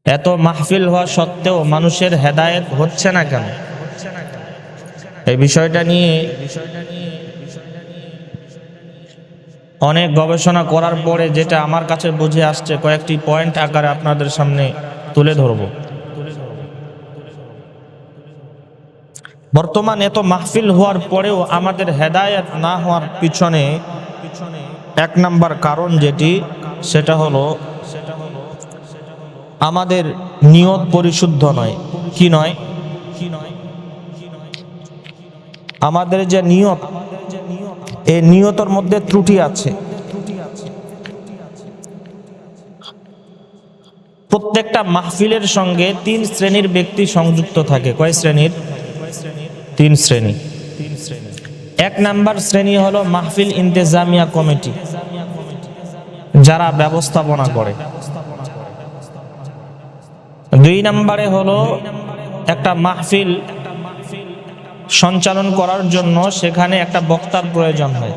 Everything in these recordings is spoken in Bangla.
এত মাহফিল হওয়া সত্ত্বেও মানুষের হেদায়েত হচ্ছে না কেন? এই বিষয়টা নিয়ে অনেক গবেষণা করার পরে যেটা আমার কাছে বুঝে আসছে, কয়েকটি পয়েন্ট আকারে আপনাদের সামনে তুলে ধরব। বর্তমান এত মাহফিল হওয়ার পরেও আমাদের হেদায়েত না হওয়ার পিছনে এক নাম্বার কারণ যেটি, সেটা হলো আমাদের নিয়ত পরিশুদ্ধ নয়। কি নয়? আমাদের যে নিয়ত, এই নিয়তের মধ্যে ত্রুটি আছে। প্রত্যেকটা মাহফিলের সঙ্গে 3 শ্রেণীর ব্যক্তি সংযুক্ত থাকে। কয় শ্রেণীর? 3 শ্রেণী। 1 নাম্বার শ্রেণী হলো মাহফিল ইন্তেজামিয়া কমিটি, যারা ব্যবস্থাপনা করে। 2 নম্বরে হলো একটা মাহফিল সঞ্চালন করার জন্য সেখানে একটা বক্তার প্রয়োজন হয়।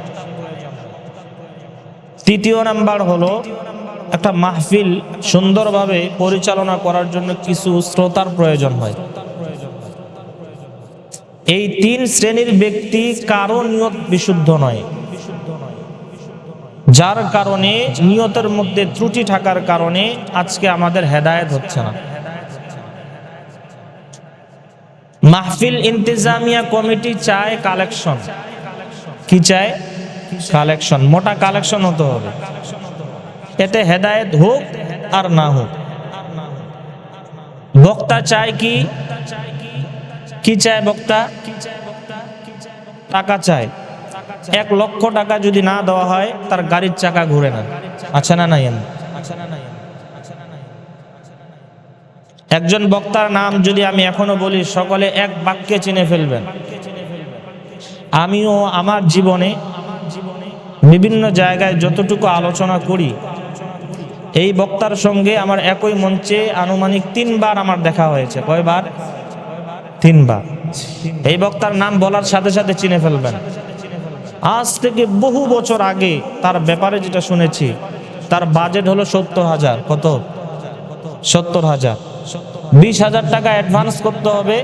3য় নাম্বার হলো একটা মাহফিল সুন্দরভাবে পরিচালনা করার জন্য কিছু শ্রোতার প্রয়োজন হয়। এই 3 শ্রেণীর ব্যক্তি কারো নিয়ত বিশুদ্ধ নয়, যার কারণে নিয়তের মধ্যে ত্রুটি থাকার কারণে আজকে আমাদের হেদায়েত হচ্ছে না। মাহফিল ইন্তেজামিয়া কমিটি চায় কালেকশন। কি চায়? কালেকশন। মোটা কালেকশন হতে হবে, এতে হেদায়েত হোক আর না হোক। বক্তা চায় কি? কি চায় বক্তা? টাকা চায়। 1 লক্ষ টাকা যদি না দেওয়া হয় তার গাড়ির চাকা ঘুরে না। আচ্ছা না নাই? একজন বক্তার নাম যদি আমি এখনো বলি, সকলে এক বাক্যে চিনে ফেলবেন। আমিও আমার জীবনে বিভিন্ন জায়গায় যতটুকু আলোচনা করি, এই বক্তার সঙ্গে আমার একই মঞ্চে আনুমানিক 3 বার আমার দেখা হয়েছে। কয়বার? 3 বার। এই বক্তার নাম বলার সাথে সাথে চিনে ফেলবেন। আজ থেকে বহু বছর আগে তার ব্যাপারে যেটা শুনেছি, তার বাজেট হলো 70,000। কত? 70,000। 20,000 টাকা অ্যাডভান্স করতে হবে,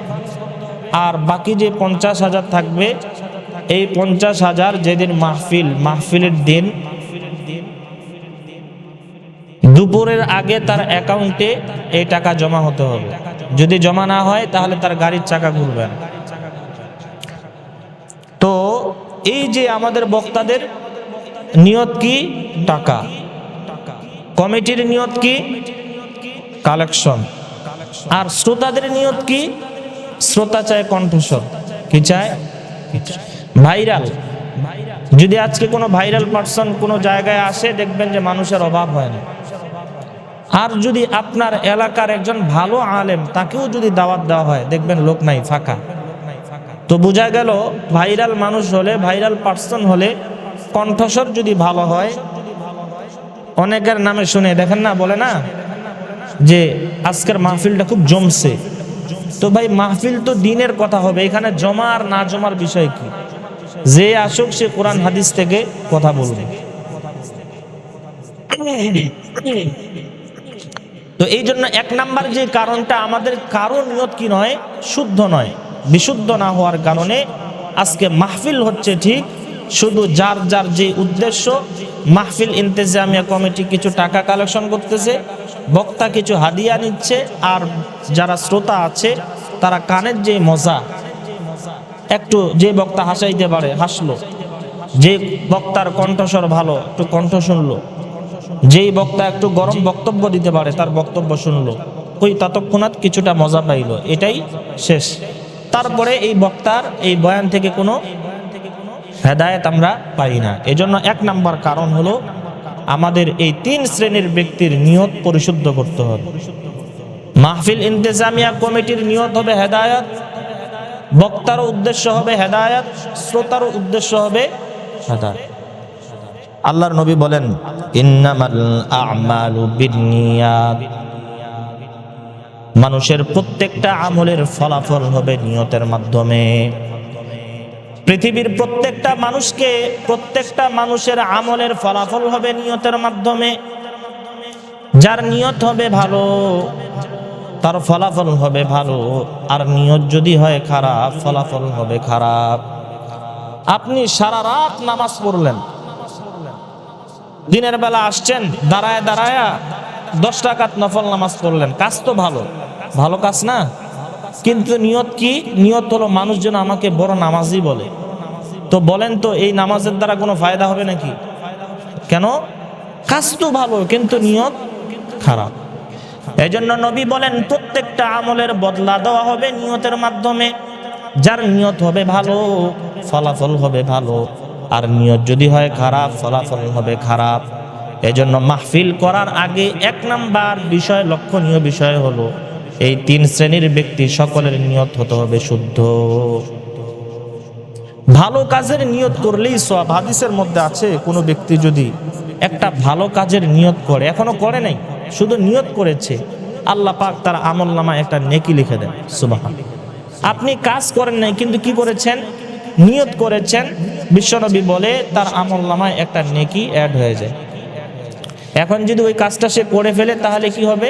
আর বাকি যে 50,000 থাকবে, এই 50,000 যেদিন মাহফিলের দিন দুপুরের আগে তার অ্যাকাউন্টে এই টাকা জমা হতে হবে। যদি জমা না হয় তাহলে তার গাড়ির চাকা ঘুরবে না। তো এই যে আমাদের বক্তাদের নিয়ত কি? টাকা। কমিটির নিয়ত কি? কালেকশন। আর শ্রোতাদের নিয়ত কি? শ্রোতা চায় কণ্ঠস্বর। কি চায়? ভাইরাল। যদি আজকে কোনো ভাইরাল পারসন কোনো জায়গায় আসে, দেখবেন যে মানুষের অভাব হয় না। আর যদি আপনার এলাকার একজন ভালো আলেম, তাকেও যদি দাওয়াত দেওয়া হয়, দেখবেন লোক নাই, ফাঁকা। তো বোঝা গেল, ভাইরাল মানুষ হলে, ভাইরাল পারসন হলে, কণ্ঠস্বর যদি ভালো হয়, অনেকের নামে শুনে দেখেন না, বলে না যে আজকের মাহফিলটা খুব জমছে। তো ভাই, মাহফিল তো দিনের কথা হবে, এখানে জমা আর না জমার বিষয় কি? যে আসুক সে কোরআন হাদিস থেকে কথা বলবে। তো এই জন্য 1 নাম্বার যে কারণটা, আমাদের কারো নিয়ত কি নয়? শুদ্ধ নয়। বিশুদ্ধ না হওয়ার কারণে আজকে মাহফিল হচ্ছে ঠিক, শুধু যার যার যে উদ্দেশ্য, মাহফিল ইন্তেজামিয়া কমিটি কিছু টাকা কালেকশন করতেছে, বক্তা কিছু হাদিয়া নিচ্ছে, আর যারা শ্রোতা আছে তারা কানের যে মজা, একটু যে বক্তা হাসাইতে পারে হাসলো, যে বক্তার কণ্ঠস্বর ভালো একটু কণ্ঠ শুনলো, যেই বক্তা একটু গরম বক্তব্য দিতে পারে তার বক্তব্য শুনলো, ওই ততক্ষণাৎ কিছুটা মজা পাইলো, এটাই শেষ। তারপরে এই বক্তার এই বয়ান থেকে কোনো হেদায়েত আমরা পাই না। এজন্য 1 নাম্বার কারণ হলো আমাদের এই 3 শ্রেণীর ব্যক্তির নিয়ত পরিশুদ্ধ করতে হবে। মাহফিল ইন্তেজামিয়া কমিটির নিয়ত হবে হেদায়েত, বক্তারও উদ্দেশ্য হবে হেদায়েত, শ্রোতারও উদ্দেশ্য হবে হেদায়েত। আল্লাহর নবী বলেন, ইন্নামাল আ'মালু বিন্নিয়াত, মানুষের প্রত্যেকটা আমলের ফলাফল হবে নিয়তের মাধ্যমে। পৃথিবীর প্রত্যেকটা মানুষের আমলের ফলাফল হবে নিয়তের মাধ্যমে। যার নিয়ত হবে ভালো, তার ফলাফল হবে ভালো, আর নিয়ত যদি হয় খারাপ, ফলাফল হবে খারাপ। আপনি সারা রাত নামাজ পড়লেন, দিনের বেলা আসছেন, দাঁড়ায় দাঁড়ায় 10 রাকাত নফল নামাজ পড়লেন, কাজ তো ভালো, ভালো কাজ না? কিন্তু নিয়ত কি? নিয়ত হলো মানুষ যেন আমাকে বড় নামাজি বলে। তো বলেন তো এই নামাজের দ্বারা কোনো ফায়দা হবে নাকি? কেন? কাজ তো ভালো কিন্তু নিয়ত খারাপ। এই জন্য নবী বলেন প্রত্যেকটা আমলের বদলা দেওয়া হবে নিয়তের মাধ্যমে। যার নিয়ত হবে ভালো, ফলাফল হবে ভালো, আর নিয়ত যদি হয় খারাপ, ফলাফল হবে খারাপ। এই জন্য মাহফিল করার আগে 1 নাম্বার বিষয়, লক্ষণীয় বিষয় হলো এই 3 শ্রেণীর ব্যক্তি সকলের নিয়ত হতে হবে শুদ্ধ। ভালো কাজের নিয়ত করলেই সওয়াব। হাদিসের মধ্যে আছে কোনো ব্যক্তি যদি একটা ভালো কাজের নিয়ত করে, এখনো করে নাই, শুধু নিয়ত করেছে, আল্লাহ পাক তার আমলনামায় একটা নেকি লিখে দেন। সুবহানাল্লাহ। আপনি কাজ করেন নাই কিন্তু কি করেছেন? নিয়ত করেছেন। বিশ্বনবী বলে তার আমলনামায় একটা নেকি অ্যাড হয়ে যায়। এখন যদি ওই কাজটা সে করে ফেলে তাহলে কি হবে?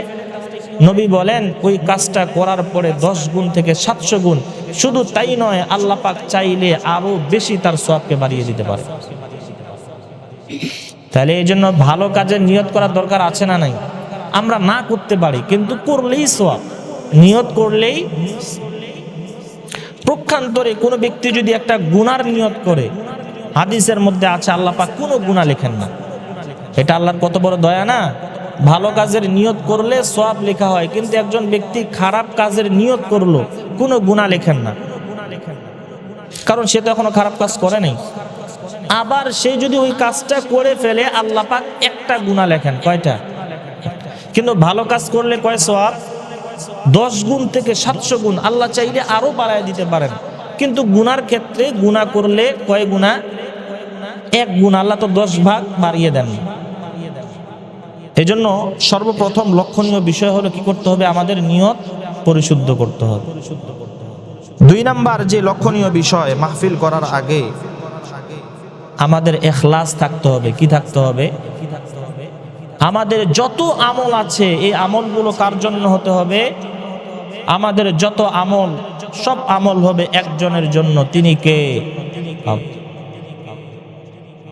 নবী বলেন ওই কাজটা করার পরে 10 গুণ থেকে 700 গুণ। শুধু তাই নয়, আল্লাহ পাক চাইলে আরো বেশি তার সওয়াবকে বাড়িয়ে দিতে পারে। তাহলে এই জন্য ভালো কাজের নিয়ত করার দরকার আছে না নাই? আমরা না করতে পারি কিন্তু করলেই সওয়াব, নিয়ত করলেই। পক্ষান্তরে কোনো ব্যক্তি যদি একটা গুনার নিয়ত করে, হাদিসের মধ্যে আছে আল্লাহ পাক কোনো গুনাহ লেখেন না। এটা আল্লাহর কত বড় দয়া না? ভালো কাজের নিয়ত করলে সওয়াব লেখা হয়, কিন্তু একজন ব্যক্তি খারাপ কাজের নিয়ত করলো, কোনো গুনাহ লেখেন না, কারণ সে তো এখনো খারাপ কাজ করে নাই। আবার সে যদি ওই কাজটা করে ফেলে আল্লাহ পাক একটা গুনাহ লেখেন। কয়টা? কিন্তু ভালো কাজ করলে কয় সওয়াব? 10 গুণ থেকে 700 গুণ। আল্লাহ চাইলে আরো বাড়ায় দিতে পারেন, কিন্তু গুনার ক্ষেত্রে গুনাহ করলে কয় গুনাহ? 1 গুণ। আল্লাহ তো 10 ভাগ বাড়িয়ে দেন। এই জন্য সর্বপ্রথম লক্ষণীয় বিষয় হলো কি করতে হবে? আমাদের নিয়ত পরিশুদ্ধ করতে হবে। 2 নাম্বার যে লক্ষণীয় বিষয়, মাহফিল করার আগে আমাদের ইখলাস থাকতে হবে। কি থাকতে হবে? আমাদের যত আমল আছে এই আমলগুলো কার জন্য হতে হবে? আমাদের যত আমল, সব আমল হবে একজনের জন্য। তিনি কে?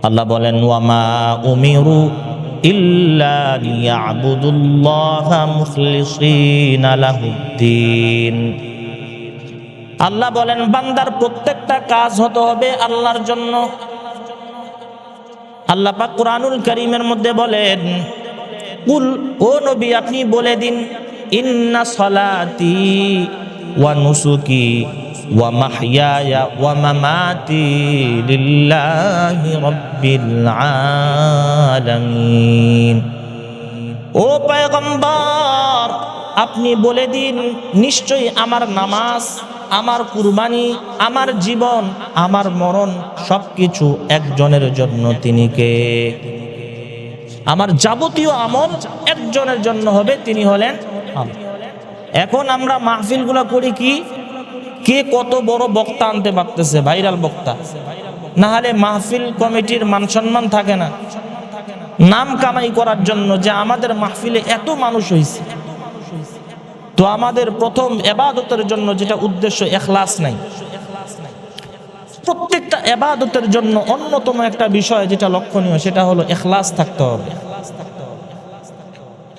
আল্লাহ বলেন ওয়ামা উমিরু ইল্লা লিয়াবুদুল্লাহা মুখলিসিনা লাহুদ্দিন। আল্লাহ বলেন বান্দার প্রত্যেকটা কাজ হতে হবে আল্লাহর জন্য। আল্লাহ পাক কুরআনুল কারীমের মধ্যে বলেন, কুল, ও নবী আপনি বলে দিন, ইন্না সলাতি ওয়া নুসুকি ওয়া মাহইয়ায়া ওয়া মামাতি লিল্লাহি রাব্বিল আলামিন। ও পয়গম্বর আপনি বলে দিন, নিশ্চয়ই আমার নামাজ, আমার কুরবানি, আমার জীবন, আমার মরণ সবকিছু একজনের জন্য। তিনি কে? আমার যাবতীয় আমল একজনের জন্য হবে, তিনি হলেন আল্লাহ। এখন আমরা মাহফিলগুলো করি কি? কে কত বড় বক্তা আনতে পারতেছে, ভাইরাল বক্তা, না হলে মাহফিল কমিটির মান সম্মান থাকে না। নাম কামাই করার জন্য যে আমাদের মাহফিলে এত মানুষ হয়েছে, তো আমাদের প্রথম ইবাদতের জন্য যেটা উদ্দেশ্য, ইখলাস নাই। প্রত্যেকটা ইবাদতের জন্য অন্যতম একটা বিষয় যেটা লক্ষণীয়, সেটা হলো ইখলাস থাকতে হবে।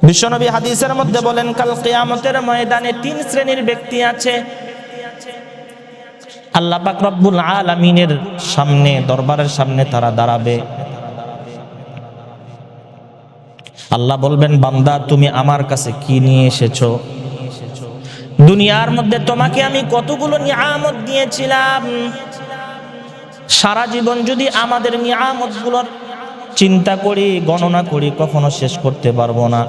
বিশ্বনবী হাদিসের মধ্যে বলেন কাল কিয়ামতের ময়দানে 3 শ্রেণীর ব্যক্তি আছে। আল্লাহ পাক রব্বুল আলামিনের সামনে, দরবারের সামনে তারা দাঁড়াবে। আল্লাহ বলবেন বান্দা তুমি আমার কাছে কি নিয়ে এসেছো? দুনিয়ার মধ্যে তোমাকে আমি কতগুলো নিয়ামত দিয়েছিলাম, সারা জীবন যদি আমাদের নিয়ামতগুলোর চিন্তা করি, গণনা করি, কখনো শেষ করতে পারবো না।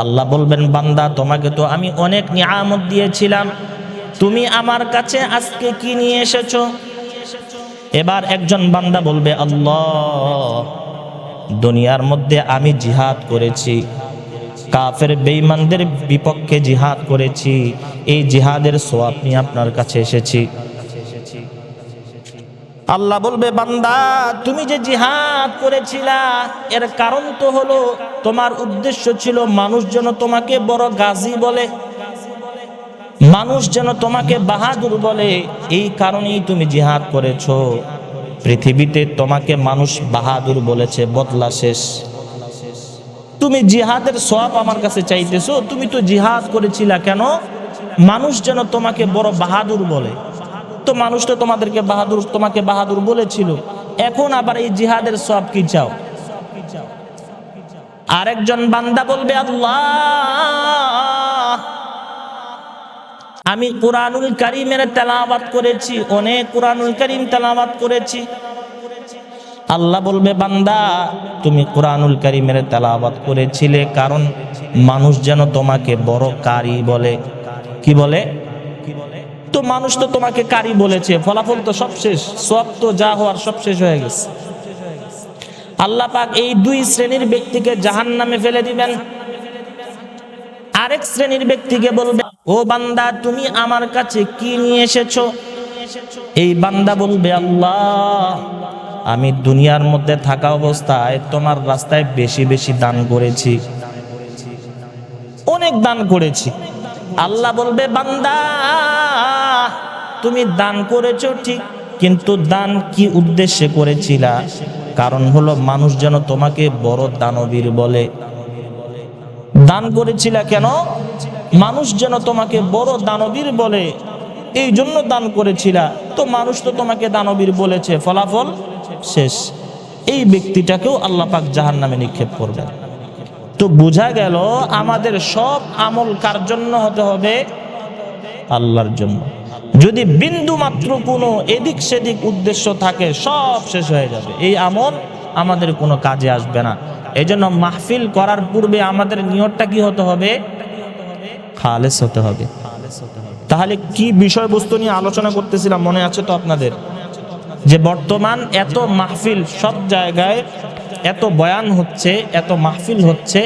আল্লাহ বলবেন বান্দা তোমাকে তো আমি অনেক নিয়ামত দিয়েছিলাম, তুমি আমার কাছে আজকে কি নিয়ে এসেছো? এবার একজন বান্দা বলবে আল্লাহ দুনিয়ার মধ্যে আমি জিহাদ করেছি, কাফের বেঈমানদের বিপক্ষে জিহাদ করেছি, এই জিহাদের সওয়াব নিয়ে আপনার কাছে এসেছি। আল্লাহ বলবে বান্দা তুমি যে জিহাদ করেছিলা এর কারণ তো হলো তোমার উদ্দেশ্য ছিল মানুষ যেন তোমাকে বড় গাজী বলে, মানুষ যেন তোমাকে বাহাদুর বলে, এই কারণেই তুমি জিহাদ করেছো। পৃথিবীতে তোমাকে মানুষ বাহাদুর বলেছে, বদলা শেষ। তুমি জিহাদের সওয়াব আমার কাছে চাইতেছো, তুমি তো জিহাদ করেছিলা কেন? মানুষ যেন তোমাকে বড় বাহাদুর বলে। তো মানুষ তো তোমাকে বাহাদুর বলেছিল, এখন আবার এই জিহাদের সওয়াব কি চাও? আরেকজন বান্দা বলবে, আল্লাহ, আমি কুরআনুল কারীমের তেলাওয়াত করেছি, অনেক কুরআনুল কারীম তেলাওয়াত করেছি। আল্লাহ বলবে, বান্দা, তুমি কুরআনুল কারীমের তেলাওয়াত করেছিলে কারণ মানুষ যেন তোমাকে বড় কারি বলে। কি বলে? তো মানুষ তো তোমাকে কারি বলেছে, ফলাফল তো সব শেষ, সব তো যা হওয়ার সব শেষ হয়ে গেছে। আল্লাহ পাক এই দুই শ্রেণীর ব্যক্তিকে জাহান্নামে ফেলে দিবেন। আরেক শ্রেণীর ব্যক্তিকে বলবে, ও বান্দা, তুমি আমার কাছে কি নিয়ে এসেছো? এই বান্দা বলবে, আল্লাহ, আমি দুনিয়ার মধ্যে থাকা অবস্থায় তোমার রাস্তায় বেশি বেশি দান করেছি, অনেক দান করেছি। আল্লাহ বলবে, বান্দা, তুমি দান করেছো ঠিক, কিন্তু দান কি উদ্দেশ্যে করেছিলা? কারণ হলো মানুষ যেন তোমাকে বড় দানবীর বলে। দান করেছিলা কেন? মানুষ যেন তোমাকে বড় দানবীর বলে, এই জন্য দান করেছিলা। তো মানুষ তো তোমাকে দানবীর বলেছে, ফলাফল শেষ। এই ব্যক্তিটাকেও আল্লাহ পাক জাহান্নামে নিক্ষেপ করবেন। তো বোঝা গেল আমাদের সব আমল কার জন্য হতে হবে? আল্লাহর জন্য। যদি বিন্দু মাত্র কোনো এদিক সেদিক উদ্দেশ্য থাকে, সব শেষ হয়ে যাবে, এই আমল আমাদের কোনো কাজে আসবে না। এই জন্য মাহফিল করার পূর্বে আমাদের নিয়তটা কি হতে হবে? খালেস হতে হবে। তাহলে কি বিষয়বস্তু নিয়ে আলোচনা করতেছিলাম মনে আছে তো আপনাদের? যে বর্তমান এত মাহফিল, সব জায়গায় এত বয়ান হচ্ছে, এত মাহফিল হচ্ছে,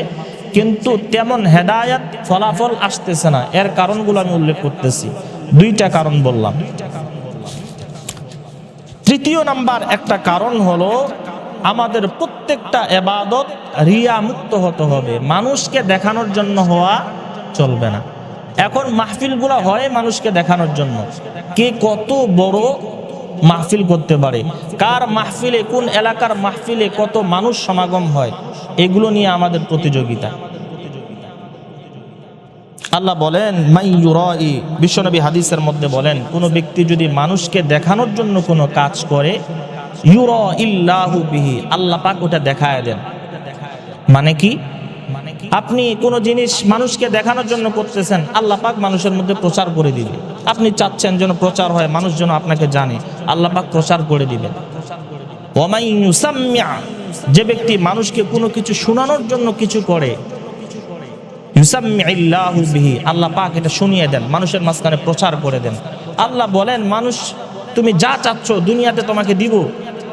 কিন্তু তেমন হেদায়াত ফলাফল আসতেছে না। এর কারণগুলো আমি উল্লেখ করতেছি, দুইটা কারণ বললাম। তৃতীয় নাম্বার একটা কারণ হলো, আমাদের প্রত্যেকটা ইবাদত রিয়া মুক্ত হতে হবে, মানুষকে দেখানোর জন্য হওয়া চলবে না। এখন মাহফিলগুলো হয় মানুষকে দেখানোর জন্য, কে কত বড় মাহফিল করতে পারে, কার মাহফিলে, কোন এলাকার মাহফিলে কত মানুষ সমাগম হয়, এগুলো নিয়ে আমাদের প্রতিযোগিতা। আল্লাহ বলেন, মাই ইউরাই, বিশ্বনবী হাদিসের মধ্যে বলেন, কোনো ব্যক্তি যদি মানুষকে দেখানোর জন্য কোনো কাজ করে, ইউরা ইল্লাহু বিহি, আল্লাহ পাক ওটা দেখায় দেন। মানে কি? আপনি কোনো জিনিস মানুষকে দেখানোর জন্য করতেছেন, আল্লাহ পাক মানুষের মধ্যে প্রচার করে দিবে। আপনি চাচ্ছেন যেন প্রচার হয়, মানুষ যেন আপনাকে জানে, আল্লাহ পাক প্রচার করে দিবেন। ওয়ামাই ইউসাম্মিআ, যে ব্যক্তি মানুষকে কোনো কিছু শোনানোর জন্য কিছু করে, ইউসাম্মিআল্লাহু বিহি, আল্লাহ পাক এটা শুনিয়ে দেন, মানুষের মাঝখানে প্রচার করে দেন। আল্লাহ বলেন, মানুষ, তুমি যা চাচ্ছ দুনিয়াতে তোমাকে দিব,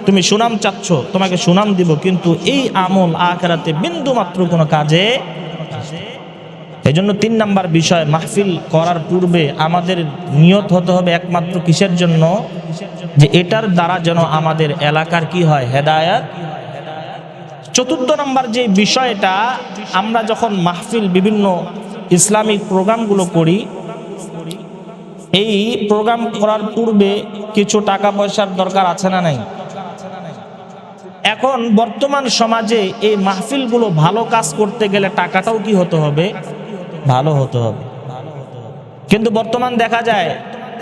তুমি সুনাম চাচ্ছ, তোমাকে সুনাম দিব, কিন্তু এই আমল আখিরাতে বিন্দু মাত্র কোনো কাজে। এই জন্য 3 নাম্বার বিষয়, মাহফিল করার পূর্বে আমাদের নিয়ত হতে হবে একমাত্র কিসের জন্য? যে এটার দ্বারা যেন আমাদের এলাকার কি হয়? হেদায়াত। 4র্থ নাম্বার যে বিষয়টা, আমরা যখন মাহফিল, বিভিন্ন ইসলামিক প্রোগ্রামগুলো করি, এই প্রোগ্রাম করার পূর্বে কিছু টাকা পয়সার দরকার আছে না নাই? এখন বর্তমান সমাজে এই মাহফিলগুলো ভালো কাজ করতে গেলে টাকাটাও কি হতে হবে? ভালো হতে হবে। কিন্তু বর্তমান দেখা যায়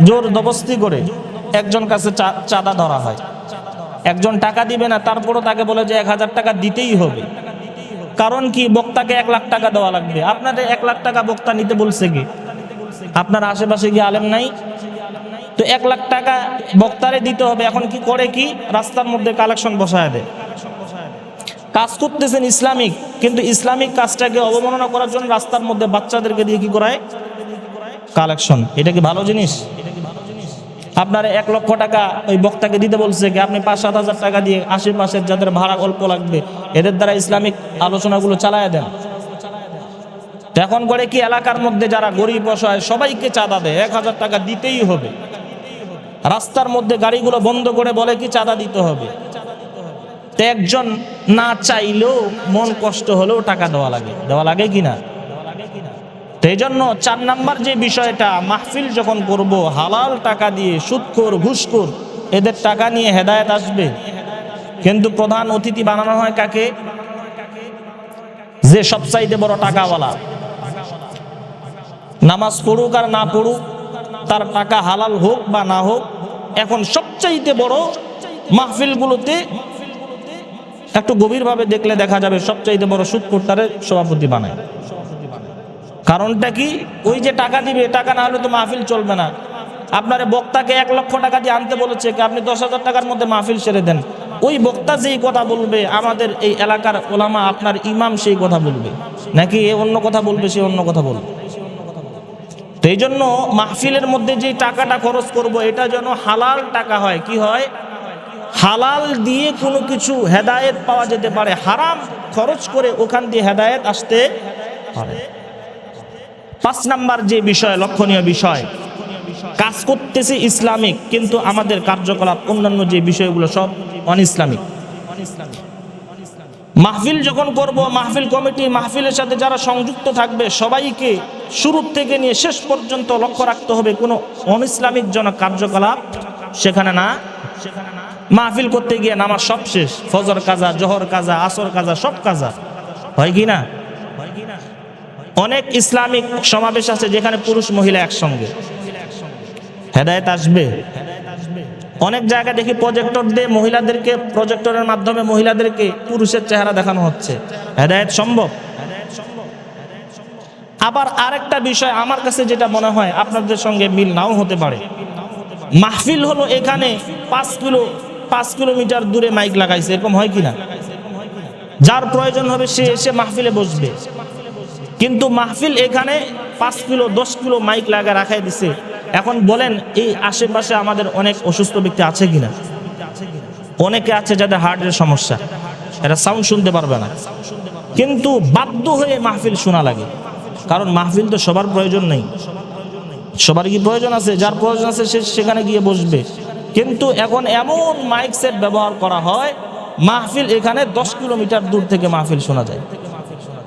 জোর জবরদস্তি করে একজন কাছে চাঁদা ধরা হয়, একজন টাকা দিবে না, তারপরও তাকে বলে যে 1000 টাকা দিতেই হবে। কারণ কি? বক্তাকে 1 লাখ টাকা দেওয়া লাগবে। আপনাদের 1 লাখ টাকা বক্তা নিতে বলছে কি? আপনার আশেপাশে কি আলেম নাই? তো 1 লাখ টাকা বক্তারে দিতে হবে। এখন কি করে? কি রাস্তার মধ্যে কালেকশন বসায় দেয়। কাজ করতেছেন ইসলামিক, কিন্তু ইসলামিক কাজটাকে অবমাননা করার জন্য রাস্তার মধ্যে বাচ্চাদেরকে দিয়ে কি করায়? কালেকশন। এটা কি ভালো জিনিস? আপনার 1 লক্ষ টাকা ওই বক্তাকে দিতে বলছে কি? আপনি 5-7 হাজার টাকা দিয়ে আশেপাশের যাদের ভাড়া অল্প লাগবে এদের দ্বারা ইসলামিক আলোচনাগুলো চালায় দেন। এখন করে কি? এলাকার মধ্যে যারা গরিব অসহায় সবাইকে চাঁদা দেয়, 1000 টাকা দিতেই হবে। রাস্তার মধ্যে গাড়িগুলো বন্ধ করে বলে কি? চাঁদা দিতে হবে। তো একজন না চাইলেও, মন কষ্ট হলেও টাকা দেওয়া লাগে। দেওয়া লাগে কি না? তো এই জন্য 4 নাম্বার যে বিষয়টা, মাহফিল যখন করব হালাল টাকা দিয়ে, সুদখোর ঘুষখোর এদের টাকা নিয়ে হেদায়েত আসবে। কিন্তু প্রধান অতিথি বানানো হয় কাকে? যে সবচাইতে বড় টাকাওয়ালা। নামাজ পড়ুক আর না পড়ুক, তার টাকা হালাল হোক বা না হোক, এখন সবচাইতে বড় মাহফিলগুলোতে একটু গভীরভাবে দেখলে দেখা যাবে সবচাইতে বড় সুদখোরটারে সভাপতি বানায়। কারণটা কি? ওই যে টাকা দিবে, টাকা না হলে তো মাহফিল চলবে না। আপনার বক্তাকে 1 লক্ষ টাকা দিয়ে আনতে বলেছে, আপনি 10,000 টাকার মধ্যে মাহফিল সেরে দেন। ওই বক্তা যেই কথা বলবে, আমাদের এই এলাকার ওলামা, আপনার ইমাম সেই কথা বলবে, নাকি এ অন্য কথা বলবে, সে অন্য কথা বলবে? তো এই জন্য মাহফিলের মধ্যে যে টাকাটা খরচ করব, এটা যেন হালাল টাকা হয়। কি হয়? হালাল দিয়ে কোনো কিছু হেদায়েত পাওয়া যেতে পারে, হারাম খরচ করে ওখান দিয়ে হেদায়েত আসতে পারে। 5 নাম্বার যে বিষয়, লক্ষণীয় বিষয়, কাজ করতেছে ইসলামিক, কিন্তু আমাদের কার্যকলাপ অন্যান্য যে বিষয়গুলো সব অনইসলামিক। মাহফিল যখন করব, মাহফিল কমিটি, মাহফিলের সাথে যারা সংযুক্ত থাকবে, সবাইকে শুরু থেকে নিয়ে শেষ পর্যন্ত লক্ষ্য রাখতে হবে কোনো অনইসলামিক জনক কার্যকলাপ সেখানে না। মাহফিল করতে গিয়ে নামাজ সব শেষ, ফজর কাজা, জোহর কাজা, আসর কাজা, সব কাজা হয় কি না? অনেক ইসলামিক সমাবেশ আছে যেখানে পুরুষ মহিলা একসঙ্গে, হেদায়েত আসবে? অনেক জায়গায় দেখি প্রজেক্টর দিয়ে মহিলাদেরকে, প্রজেক্টরের মাধ্যমে মহিলাদেরকে পুরুষের চেহারা দেখানো হচ্ছে, হেদায়েত সম্ভব? আবার আরেকটা বিষয় আমার কাছে যেটা মনে হয় আপনাদের সঙ্গে মিল নাও হতে পারে, মাহফিল হলো এখানে 5 কিলোমিটার দূরে মাইক লাগাইছে, এরকম হয় কিনা? যার প্রয়োজন হবে সে এসে মাহফিলে বসবে, কিন্তু মাহফিল এখানে 5 কিলো 10 কিলো মাইক লাগা রাখাই দিছে। এখন বলেন, এই আশেপাশে আমাদের অনেক অসুস্থ ব্যক্তি আছে কিনা? অনেকে আছে যাদের হার্টের সমস্যা, এরা সাউন্ড শুনতে পারবে না, কিন্তু বাধ্য হয়ে মাহফিল শোনা লাগে। কারণ মাহফিল তো সবার প্রয়োজন নেই, সবার কি প্রয়োজন আছে? যার প্রয়োজন আছে সে সেখানে গিয়ে বসবে। কিন্তু এখন এমন মাইক সেট ব্যবহার করা হয়, মাহফিল এখানে 10 কিলোমিটার দূর থেকে মাহফিল শোনা যায়।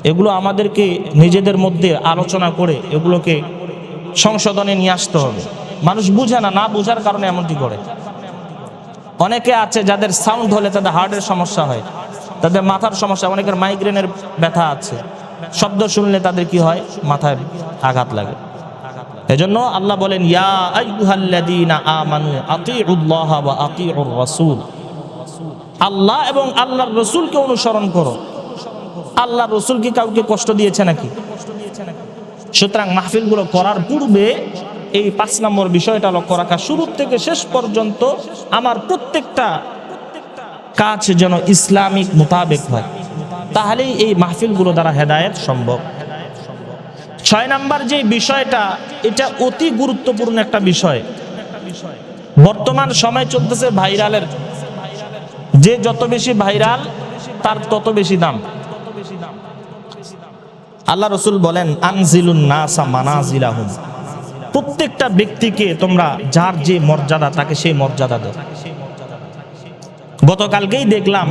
এগুলো আমাদেরকে নিজেদের মধ্যে আলোচনা করে এগুলোকে সংশোধনে নিয়ে আসতে হবে। মানুষ বুঝে না, না বুঝার কারণে এমনটি করে। অনেকে আছে যাদের সাউন্ড হলে তাদের হার্টের সমস্যা হয়, তাদের মাথার সমস্যা, অনেকের মাইগ্রেনের ব্যথা আছে, শব্দ শুনলে তাদের কি হয়? মাথায় আঘাত লাগে। এজন্য আল্লাহ বলেন, ইয়া আইয়ুহাল্লাযীনা আমানু আতিউল্লাহ ওয়া আতিউর রাসূল, আল্লাহ এবং আল্লাহর রাসূলকে অনুসরণ করো। আল্লাহর রাসূল কি কাউকে কষ্ট দিয়েছে নাকি? সুতরাং মাহফিলগুলো করার পূর্বে এই 5 নম্বর বিষয়টা লক্ষ্য রাখা, শুরু থেকে শেষ পর্যন্ত আমার প্রত্যেকটা কাজ যেন ইসলামিক মোতাবেক হয়, তাহলেই এই মাহফিলগুলো দ্বারা হেদায়েত সম্ভব। 6 নাম্বার যে বিষয়টা, এটা অতি গুরুত্বপূর্ণ একটা বিষয়। বর্তমান সময় চলতেছে ভাইরালের, যে যত বেশি ভাইরাল তার তত বেশি দাম। আল্লাহ রাসূল বলেন, আনজিলুন নাসা মানাজিলাহুম, প্রত্যেকটা ব্যক্তিকে তোমরা যার যে মর্যাদা তাকে সেই মর্যাদা দাও। গতকালকেই দেখলাম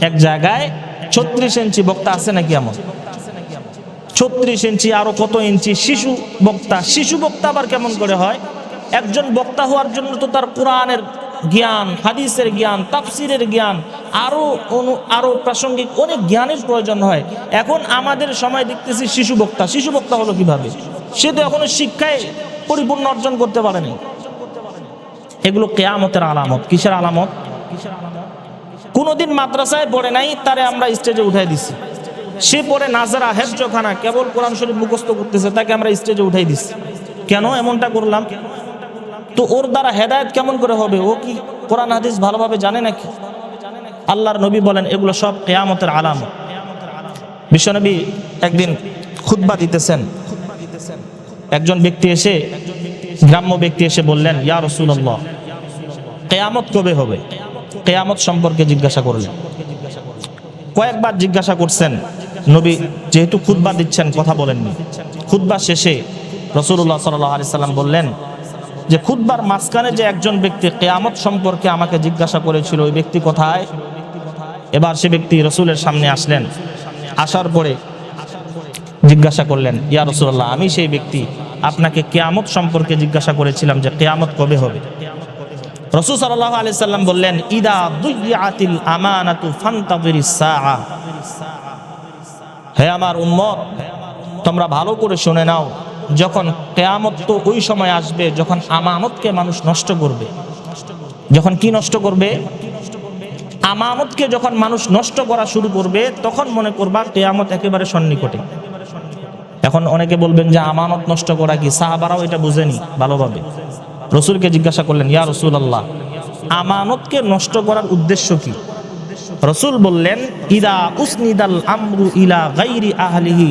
এক জায়গায় 36 ইঞ্চি বক্তা আছে নাকি, এমন 36 ইঞ্চি আরো কত ইঞ্চি শিশু বক্তা। শিশু বক্তা আবার কেমন করে হয়? একজন বক্তা হওয়ার জন্য তো তার কোরআনের জ্ঞান, হাদিসের জ্ঞান, তাফসিরের জ্ঞান, আরো প্রাসঙ্গিক অনেক জ্ঞানের প্রয়োজন হয়। এখন আমাদের সময় দেখতেছি শিশু বক্তা। শিশু বক্তা হলো কিভাবে? সে তো এখনো শিক্ষায় পরিপূর্ণ অর্জন করতে পারেনি। এগুলো কিয়ামতের আলামত। কিসের আলামত? কোনোদিন মাদ্রাসায় পড়ে নাই, তারে আমরা স্টেজে উঠাই দিছি। সে পড়ে নাজারা, হেফজখানা, কেবল কোরআন শরীফ মুখস্থ করতেছে, তাকে আমরা স্টেজে উঠাই দিছি। কেন এমনটা করলাম? তো ওর দ্বারা হেদায়েত কেমন করে হবে? ও কি কোরআন হাদিস ভালোভাবে জানে নাকি? আল্লাহর নবী বলেন এগুলো সব কিয়ামতের আলামত। বিশ্বনবী একদিন খুতবা দিতেছেন, একজন ব্যক্তি এসে, গ্রাম্য ব্যক্তি এসে বললেন, ইয়া রাসূলুল্লাহ, কিয়ামত কবে হবে? কিয়ামত সম্পর্কে জিজ্ঞাসা করলেন। কয়েকবার জিজ্ঞাসা করছেন, নবী যেহেতু খুতবা দিচ্ছেন কথা বলেননি। খুতবা শেষে রাসূলুল্লাহ সাল্লাল্লাহু আলাইহি সাল্লাম বললেন যে, খুতবার মাঝখানে যে একজন ব্যক্তি কিয়ামত সম্পর্কে আমাকে জিজ্ঞাসা করেছিল, ওই ব্যক্তি কোথায়? এবার সে ব্যক্তি রাসূলের সামনে আসলেন। আসার পরে জিজ্ঞাসা করলেন, ইয়া রাসূলুল্লাহ, আমি সেই ব্যক্তি, আপনাকে কিয়ামত সম্পর্কে জিজ্ঞাসা করেছিলাম যে কিয়ামত কবে হবে। রাসূল সাল্লাল্লাহু আলাইহি সাল্লাম বললেন, ইদা দুইয়াতিল আমানাতু ফান্তাযিরিস সাআ। হে আমার উম্মত, তোমরা ভালো করে শুনে নাও, যখন কিয়ামত তো ওই সময় আসবে যখন আমানতকে মানুষ নষ্ট করবে। যখন কি নষ্ট করবে? আমানতকে যখন মানুষ নষ্ট করা শুরু করবে, তখন মনে করবা কিয়ামত একেবারে সন্নিকটে। এখন অনেকে বলবেন যে আমানত নষ্ট করা কি? সাহাবারাও এটা বুঝেনি ভালোভাবে। রাসূলকে জিজ্ঞাসা করলেন, ইয়া রাসূলুল্লাহ, আমানতকে নষ্ট করার উদ্দেশ্য কি? রাসূল বললেন, ইদা উসনিদাল আমরু ইলা গায়রি আহলিহি,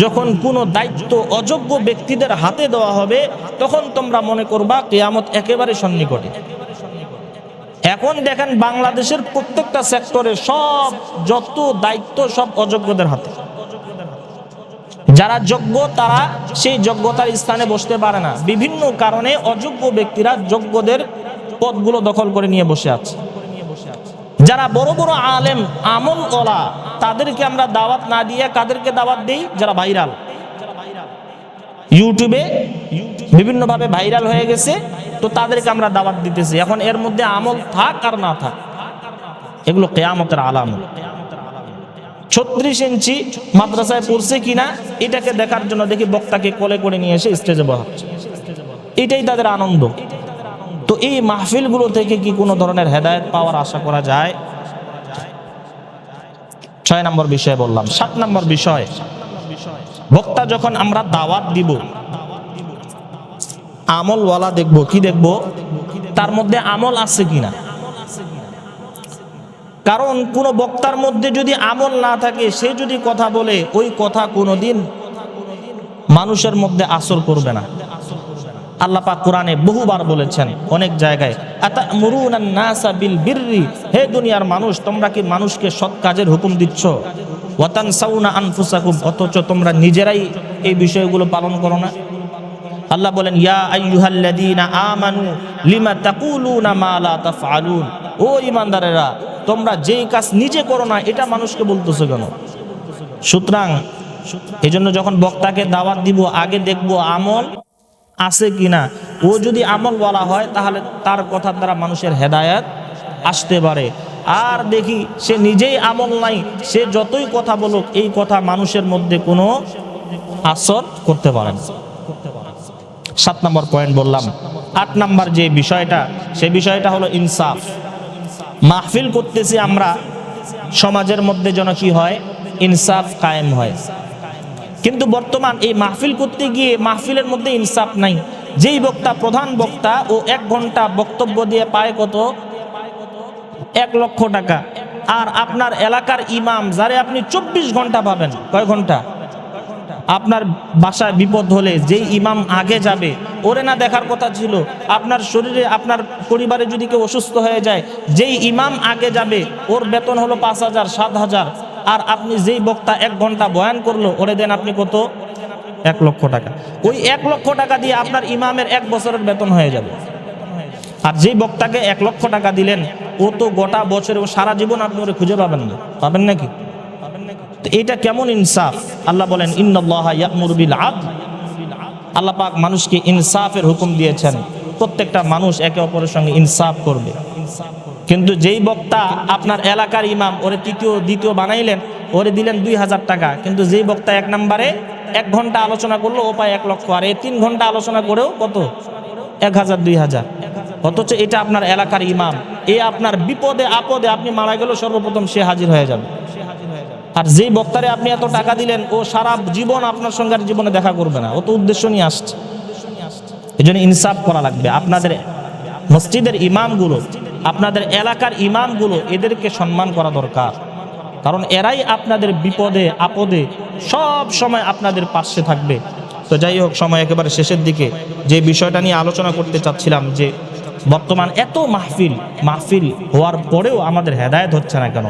যখন কোনো দায়িত্ব অযোগ্য ব্যক্তিদের হাতে দেওয়া হবে, তখন তোমরা মনে করবা কিয়ামত একেবারে সন্নিকটে। এখন দেখেন বাংলাদেশের প্রত্যেকটা সেক্টরে সব যত দায়িত্ব সব অযোগ্যদের হাতে। যারা যোগ্য তারা সেই যোগ্যতার স্থানে বসতে পারে না, বিভিন্ন কারণে অযোগ্য ব্যক্তিরা যোগ্যদের পদগুলো দখল করে নিয়ে বসে আছে। যারা বড় বড় আলেম আমল ওলা, তাদেরকে আমরা দাওয়াত না দিয়ে কাদেরকে দাওয়াত দেই? যারা ভাইরাল, ইউটিউবে বিভিন্নভাবে ভাইরাল হয়ে গেছে, তো তাদেরকে আমরা দাওয়াত দিতেছি। এখন এর মধ্যে আমল থাক আর না থাক, এগুলো কিয়ামতের আলামত। 36 ইঞ্চি মাদ্রাসায় পড়ছে কিনা এটাকে দেখার জন্য দেখি বক্তাকে কোলে করে নিয়ে এসে স্টেজে বসাচ্ছে, এটাই তাদের আনন্দ। তো এই মাহফিলগুলো থেকে কি কোনো ধরনের হেদায়েত পাওয়ার আশা করা যায়? 6 নম্বর বিষয় বললাম। 7 নম্বর বিষয়, বক্তা যখন আমরা দাওয়াত দিব, আমলওয়ালা দেখব। কি দেখব? তার মধ্যে আমল আছে কিনা। কারণ কোন বক্তার মধ্যে যদি আমল না থাকে, সে যদি কথা বলে, ওই কথা কোনোদিন মানুষের মধ্যে আসর করবে না। আল্লাহ পাক কোরআনে বহুবার বলেছেন, অনেক জায়গায়, আতা'মুরুনান নাসা বিল বিররি, হে দুনিয়ার মানুষ, তোমরা কি মানুষকে সৎ কাজের হুকুম দিচ্ছ? ওয়া তানসাউনা আনফুসাকুম, অথচ তোমরা নিজেরাই এই বিষয়গুলো পালন করো না। আল্লাহ বলেন, ইয়া আইয়ুহাল্লাযীনা আমানু লিমা তাকুলুনা মা লা তাফআলুন, ও ঈমানদারেরা, তোমরা যেই কাজ নিজে করো না এটা মানুষকে বলতেছো কেন? সুতরাং এজন্য যখন বক্তাকে দাওয়াত দিব, আগে দেখব আমল আছে কিনা। ও যদি আমল বলা হয়, তাহলে তার কথার দ্বারা মানুষের হেদায়েত আসতে পারে। আর দেখি সে নিজেই আমল নাই, সে যতই কথা বলুক, এই কথা মানুষের মধ্যে কোনো আসর করতে পারে না। 7 নম্বর পয়েন্ট বললাম। 8 নম্বর যে বিষয়টা, সে বিষয়টা হলো ইনসাফ। মাহফিল করতেছি আমরা, সমাজের মধ্যে যেন কি হয়? ইনসাফ কায়েম হয়। কিন্তু বর্তমান এই মাহফিল করতে গিয়ে মাহফিলের মধ্যে ইনসাফ নাই। যেই বক্তা প্রধান বক্তা, ও 1 ঘন্টা বক্তব্য দিয়ে পায় কত? 1 লক্ষ টাকা। আর আপনার এলাকার ইমাম, যারে আপনি 24 ঘন্টা পাবেন, কয় ঘন্টা? আপনার বাসায় বিপদ হলে যেই ইমাম আগে যাবে, ওরে না দেখার কথা ছিল? আপনার শরীরে, আপনার পরিবারে যদি কেউ অসুস্থ হয়ে যায়, যেই ইমাম আগে যাবে, ওর বেতন হলো 5,000 7,000। আর আপনি যেই বক্তা 1 ঘন্টা বয়ান করলো, ওরে দেন আপনি কত? 1 লক্ষ টাকা। ওই 1 লক্ষ টাকা দিয়ে আপনার ইমামের 1 বছরের বেতন হয়ে যাবে। আর যেই বক্তাকে 1 লক্ষ টাকা দিলেন, ও তো গোটা বছরে, ও সারা জীবন আপনি ওরে খুঁজে পাবেন না। পাবেন নাকি? এটা কেমন ইনসাফ? আল্লাহ বলেন, ইন্নাল্লাহা ইয়া'মুরু বিল আদল। আল্লাহ পাক মানুষকে ইনসাফের হুকুম দিয়েছেন, প্রত্যেকটা মানুষ একে অপরের সঙ্গে ইনসাফ করবে। কিন্তু যেই বক্তা আপনার এলাকার ইমাম, ওরে দ্বিতীয় বানাইলেন, ওরে দিলেন 2,000 টাকা। কিন্তু যেই বক্তা 1 নম্বরে 1 ঘন্টা আলোচনা করলো, ও পায় 1 লক্ষ। আর এই 3 ঘন্টা আলোচনা করেও কত? 1,000 2,000। অথচ এটা আপনার এলাকার ইমাম, এ আপনার বিপদে আপদে, আপনি মারা গেল সর্বপ্রথম সে হাজির হয়ে যাবে। আর যেই বক্তারে আপনি এত টাকা দিলেন, ও সারা জীবন আপনার সঙ্গে আর জীবনে দেখা করবে না। ও তো উদ্দেশ্য নিয়ে আসছে। এই জন্য ইনসাফ করা লাগবে। আপনাদের মসজিদের ইমামগুলো, আপনাদের এলাকার ইমামগুলো, এদেরকে সম্মান করা দরকার। কারণ এরাই আপনাদের বিপদে আপদে সব সময় আপনাদের পাশে থাকবে। তো যাই হোক, সময় একেবারে শেষের দিকে। যে বিষয়টা নিয়ে আলোচনা করতে চাচ্ছিলাম, যে বর্তমান এত মাহফিল হওয়ার পরেও আমাদের হেদায়েত হচ্ছে না কেন?